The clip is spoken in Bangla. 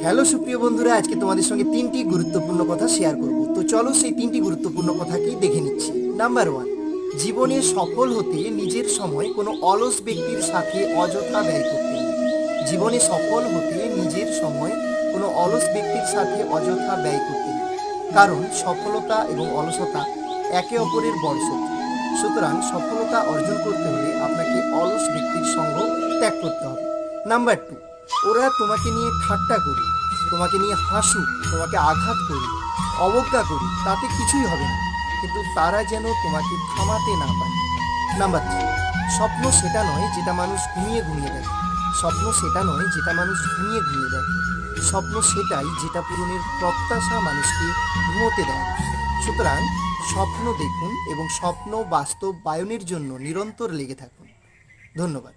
হ্যালো সুপ্রিয় বন্ধুরা, আজকে তোমাদের সঙ্গে তিনটি গুরুত্বপূর্ণ কথা শেয়ার করব। তো চলো সেই তিনটি গুরুত্বপূর্ণ কথাকেই দেখে নিচ্ছি। নাম্বার 1, জীবনে সফল হতে নিজের সময় কোনো অলস ব্যক্তির সাথে অযথা ব্যয় করতে নেই। জীবনে সফল হতে নিজের সময় কোনো অলস ব্যক্তির সাথে অযথা ব্যয় করতে নেই, কারণ সফলতা এবং অলসতা একে অপরের বড় শত্রু। সুতরাং সফলতা অর্জন করতে হলে আপনাকে অলস ব্যক্তির সঙ্গ ত্যাগ করতে হবে। নাম্বার 2, ওরা তোমাকে নিয়ে ঠাট্টা করুক, তোমাকে নিয়ে হাসুক, তোমাকে আঘাত করুক, অবজ্ঞা করুক, তাতে কিছুই হবে না, কিন্তু তারা যেন তোমাকে থামাতে না পারে। নাম্বার 3, স্বপ্ন সেটা নয় যেটা মানুষ ঘুমিয়ে ঘুমিয়ে দেখে। স্বপ্ন সেটা নয় যেটা মানুষ ঘুমিয়ে ঘুমিয়ে দেখে। স্বপ্ন সেটাই যেটা পূরণের প্রত্যাশা মানুষকে ঘুমোতে দেয় না। সুতরাং স্বপ্ন দেখুন এবং স্বপ্ন বাস্তবায়নের জন্য নিরন্তর লেগে থাকুন। ধন্যবাদ।